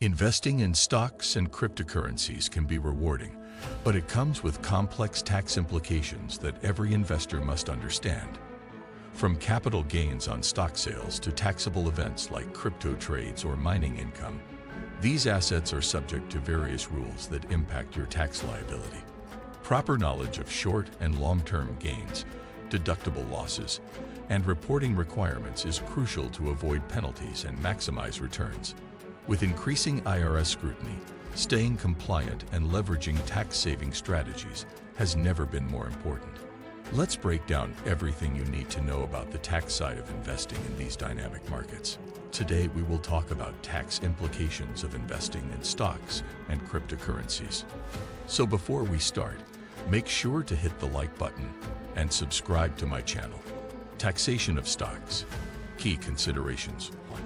Investing in stocks and cryptocurrencies can be rewarding, but it comes with complex tax implications that every investor must understand. From capital gains on stock sales to taxable events like crypto trades or mining income, these assets are subject to various rules that impact your tax liability. Proper knowledge of short and long-term gains, deductible losses, and reporting requirements is crucial to avoid penalties and maximize returns. With increasing IRS scrutiny, staying compliant and leveraging tax-saving strategies has never been more important. Let's break down everything you need to know about the tax side of investing in these dynamic markets. Today, we will talk about tax implications of investing in stocks and cryptocurrencies. So before we start, make sure to hit the like button and subscribe to my channel. Taxation of stocks. Key considerations. 1.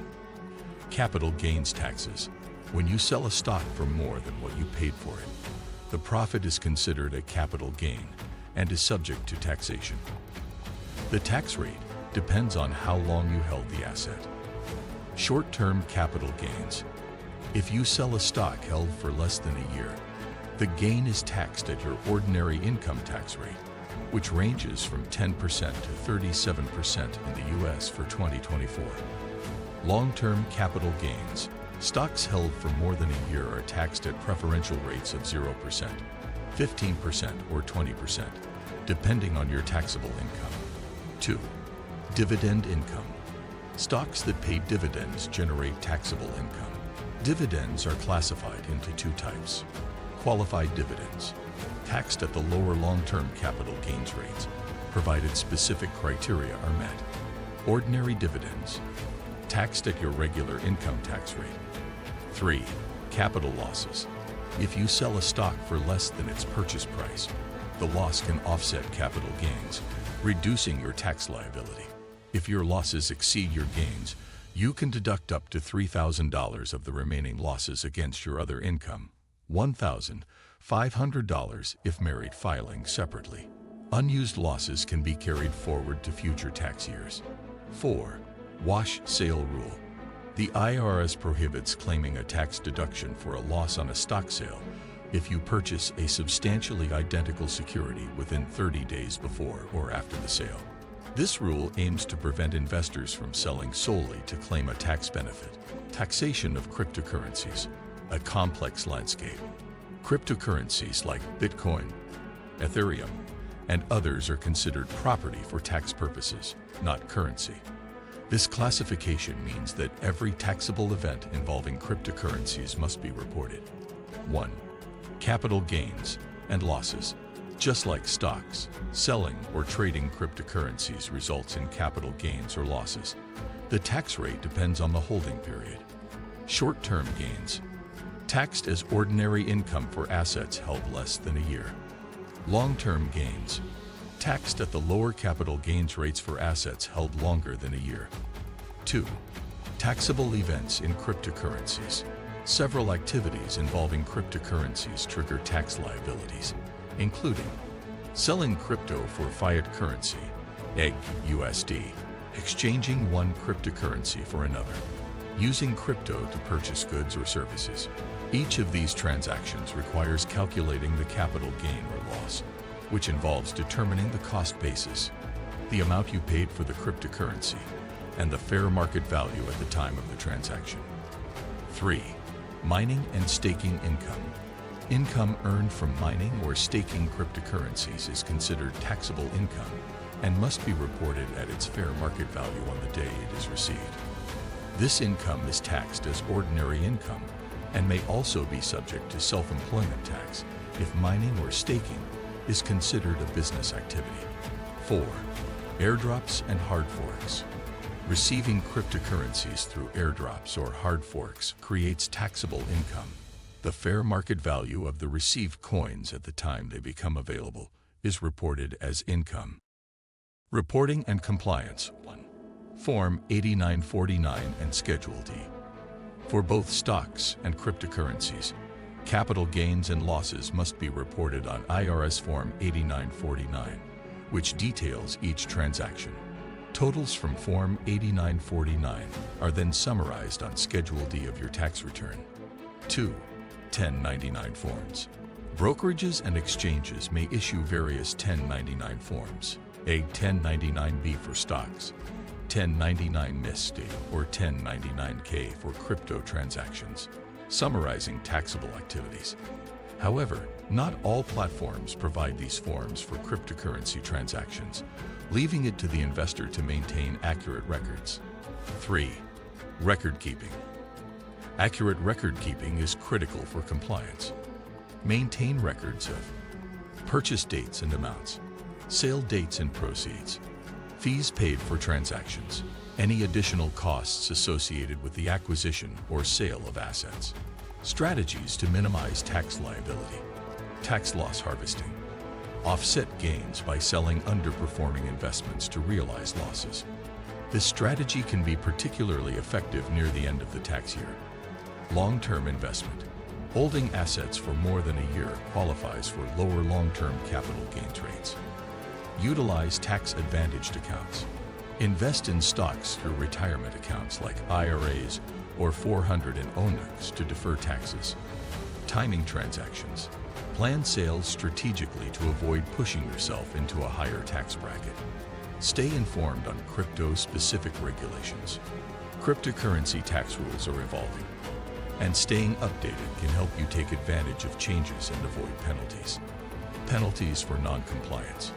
Capital gains taxes. When you sell a stock for more than what you paid for it, the profit is considered a capital gain and is subject to taxation. The tax rate depends on how long you held the asset. Short-term capital gains. If you sell a stock held for less than a year, the gain is taxed at your ordinary income tax rate, which ranges from 10% to 37% in the US for 2024. Long-term capital gains. Stocks held for more than a year are taxed at preferential rates of 0%, 15%, or 20%, depending on your taxable income. 2. Dividend income. Stocks that pay dividends generate taxable income. Dividends are classified into two types. Qualified dividends, taxed at the lower long-term capital gains rates, provided specific criteria are met. Ordinary dividends, taxed at your regular income tax rate. 3. Capital losses. If you sell a stock for less than its purchase price, the loss can offset capital gains, reducing your tax liability. If your losses exceed your gains, you can deduct up to $3,000 of the remaining losses against your other income, $1,500 if married filing separately. Unused losses can be carried forward to future tax years. 4. Wash sale rule. The IRS prohibits claiming a tax deduction for a loss on a stock sale if you purchase a substantially identical security within 30 days before or after the sale. This rule aims to prevent investors from selling solely to claim a tax benefit. Taxation of cryptocurrencies, a complex landscape. Cryptocurrencies like Bitcoin, Ethereum, and others are considered property for tax purposes, not currency. This classification means that every taxable event involving cryptocurrencies must be reported. 1. Capital gains and losses. Just like stocks, selling or trading cryptocurrencies results in capital gains or losses. The tax rate depends on the holding period. Short-term gains, taxed as ordinary income for assets held less than a year. Long-term gains, taxed at the lower capital gains rates for assets held longer than a year. 2. Taxable events in cryptocurrencies. Several activities involving cryptocurrencies trigger tax liabilities, including selling crypto for fiat currency, USD, exchanging one cryptocurrency for another, using crypto to purchase goods or services. Each of these transactions requires calculating the capital gain or loss, which involves determining the cost basis, the amount you paid for the cryptocurrency, and the fair market value at the time of the transaction. 3. Mining and staking income. Income earned from mining or staking cryptocurrencies is considered taxable income and must be reported at its fair market value on the day it is received. This income is taxed as ordinary income and may also be subject to self-employment tax if mining or staking is considered a business activity. 4. Airdrops and hard forks. Receiving cryptocurrencies through airdrops or hard forks creates taxable income. The fair market value of the received coins at the time they become available is reported as income. Reporting and compliance. 1. Form 8949 and Schedule D. For both stocks and cryptocurrencies, capital gains and losses must be reported on IRS Form 8949, which details each transaction. Totals from Form 8949 are then summarized on Schedule D of your tax return. 2. 1099 forms. Brokerages and exchanges may issue various 1099 forms. A 1099-B for stocks, 1099-MIST or 1099-K for crypto transactions, summarizing taxable activities. However, not all platforms provide these forms for cryptocurrency transactions, leaving it to the investor to maintain accurate records. 3. Record keeping. Accurate record keeping is critical for compliance. Maintain records of purchase dates and amounts, sale dates and proceeds, fees paid for transactions, any additional costs associated with the acquisition or sale of assets. Strategies to minimize tax liability. Tax loss harvesting. Offset gains by selling underperforming investments to realize losses. This strategy can be particularly effective near the end of the tax year. Long-term investment. Holding assets for more than a year qualifies for lower long-term capital gains rates. Utilize tax-advantaged accounts. Invest in stocks through retirement accounts like IRAs or 401(k)s to defer taxes. Timing transactions. Plan sales strategically to avoid pushing yourself into a higher tax bracket. Stay informed on crypto-specific regulations. Cryptocurrency tax rules are evolving, and staying updated can help you take advantage of changes and avoid penalties. Penalties for non-compliance.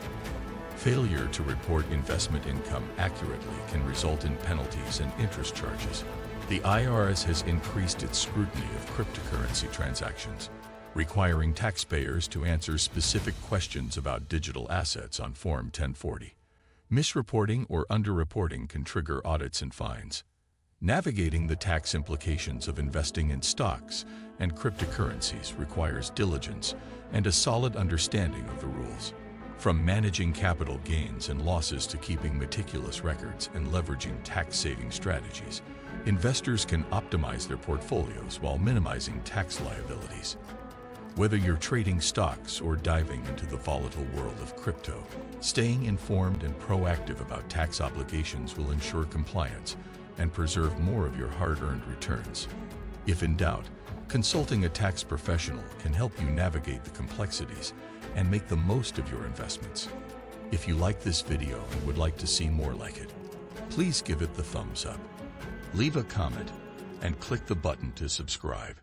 Failure to report investment income accurately can result in penalties and interest charges. The IRS has increased its scrutiny of cryptocurrency transactions, requiring taxpayers to answer specific questions about digital assets on Form 1040. Misreporting or underreporting can trigger audits and fines. Navigating the tax implications of investing in stocks and cryptocurrencies requires diligence and a solid understanding of the rules. From managing capital gains and losses to keeping meticulous records and leveraging tax-saving strategies, investors can optimize their portfolios while minimizing tax liabilities. Whether you're trading stocks or diving into the volatile world of crypto, staying informed and proactive about tax obligations will ensure compliance and preserve more of your hard-earned returns. If in doubt, consulting a tax professional can help you navigate the complexities and make the most of your investments. If you like this video and would like to see more like it, please give it the thumbs up, leave a comment, and click the button to subscribe.